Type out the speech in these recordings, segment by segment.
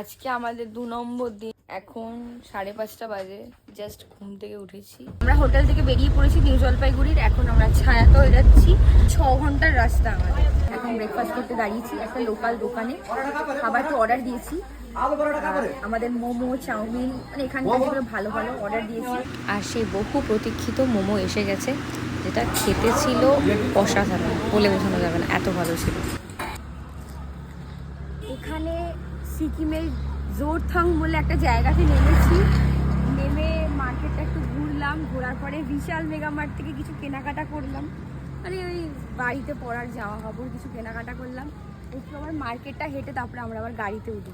আজকে আমাদের 2 নম্বর দিন। এখন 5:30 বাজে, জাস্ট ঘুম থেকে উঠেছি। আমরা হোটেল থেকে বেরিয়ে পড়েছি নিউ জলপাইগুড়ির। এখন আমরা ছায়াতল যাচ্ছি। 6 ঘন্টার রাস্তা আমাদের। এখন ব্রেকফাস্ট করতে দাঁড়িয়েছি একটা লোকাল দোকানে। খাবারটা অর্ডার দিয়েছি, আমাদের মোমো, চাউমিন, মানে এখানকার যেগুলো ভালো ভালো অর্ডার দিয়েছি। আর সেই বহু প্রতীক্ষিত মোমো এসে গেছে, যেটা খেতে ছিল অসাধারণ, বলে বোঝানো যাবে না, এত ভালো ছিল। এখানে সিকিমের জোরথং বলে একটা জায়গাতে নেমেছি। নেমে মার্কেটটা একটু ঘুরলাম, ঘোরার পরে বিশাল মেগামার্ট থেকে কিছু কেনাকাটা করলাম। মানে ওই বাড়িতে পরার জামা কাপড় কিছু কেনাকাটা করলাম। একটু আবার মার্কেটটা হেঁটে তারপরে আমরা আবার গাড়িতে উঠি।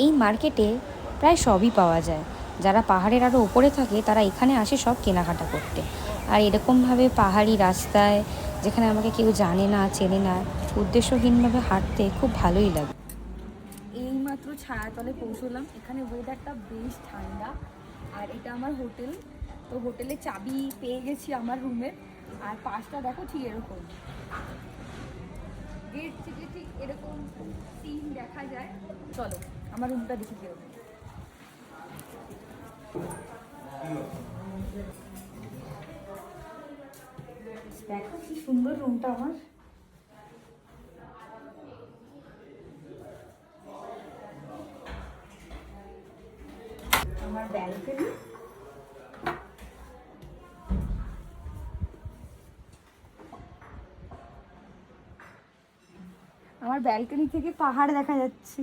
এই মার্কেটে প্রায় সবই পাওয়া যায়। যারা পাহাড়ের আরও ওপরে থাকে তারা এখানে আসে সব কেনাকাটা করতে। আর এরকমভাবে পাহাড়ি রাস্তায়, যেখানে আমাকে কেউ জানে না, চেনে না, উদ্দেশ্যহীনভাবে হাঁটতে খুব ভালোই লাগে। এইমাত্র ছায়াতলে পৌঁছলাম। এখানে ওয়েদারটা বেশ ঠান্ডা। আর এটা আমার হোটেল। তো হোটেলে চাবি পেয়ে গেছি আমার রুমের। আর পাশটা দেখো ঠিক এরকম, গেট থেকে ঠিক এরকম সিন দেখা যায়। চলো আমার রুমটা দেখি কিরকম। দেখো কি সুন্দর রুমটা আমার। আমার ব্যালকনি, আমার ব্যালকনি থেকে পাহাড় দেখা যাচ্ছে।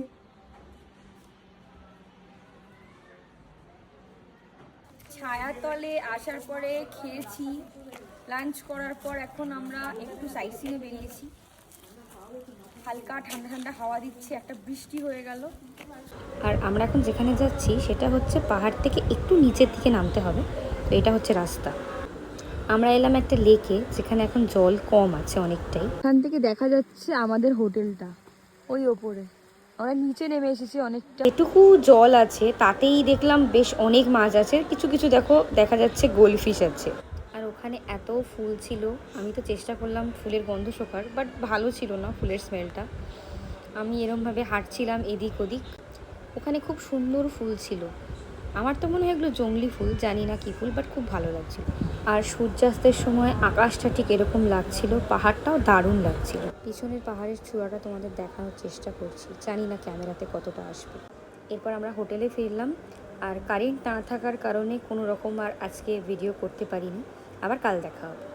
ছায়াতলে আসার পরে খেয়েছি, লাঞ্চ করার পর এখন আমরা একটু সাইট সিনে বেরিয়েছি। হালকা ঠান্ডা ঠান্ডা হাওয়া দিচ্ছে, একটা বৃষ্টি হয়ে গেল। আর আমরা এখন যেখানে যাচ্ছি সেটা হচ্ছে পাহাড় থেকে একটু নিচের দিকে নামতে হবে। তো এটা হচ্ছে রাস্তা। আমরা এলাম একটা লেকে, যেখানে এখন জল কম আছে অনেকটাই। এখান থেকে দেখা যাচ্ছে আমাদের হোটেলটা ওই ওপরে। আমরা নিচে নেমে এসেছি অনেকটা। এটুকু জল আছে তাতেই দেখলাম বেশ অনেক মাছ আছে। কিছু কিছু দেখা যাচ্ছে গোলফিশ আছে। আর ওখানে এত ফুল ছিল, আমি তো চেষ্টা করলাম ফুলের গন্ধ শোকার, বাট ভালো ছিল না ফুলের স্মেলটা। আমি এরমভাবে হাঁটছিলাম এদিক ওদিক। ওখানে খুব সুন্দর ফুল ছিল। আমার তো মনে হয় এগুলো জংলি ফুল, জানি না কী ফুল, বাট খুব ভালো লাগছিল। আর সূর্যাস্তের সময় আকাশটা ঠিক এরকম লাগছিল, পাহাড়টাও দারুণ লাগছিল। পিছনের পাহাড়ের চূড়াটা তোমাদের দেখানোর চেষ্টা করছি, জানি না ক্যামেরাতে কতটা আসবে। এরপর আমরা হোটেলে ফিরলাম। আর কারেন্ট না থাকার কারণে কোনো রকম আর আজকে ভিডিও করতে পারিনি। আবার কাল দেখা হবে।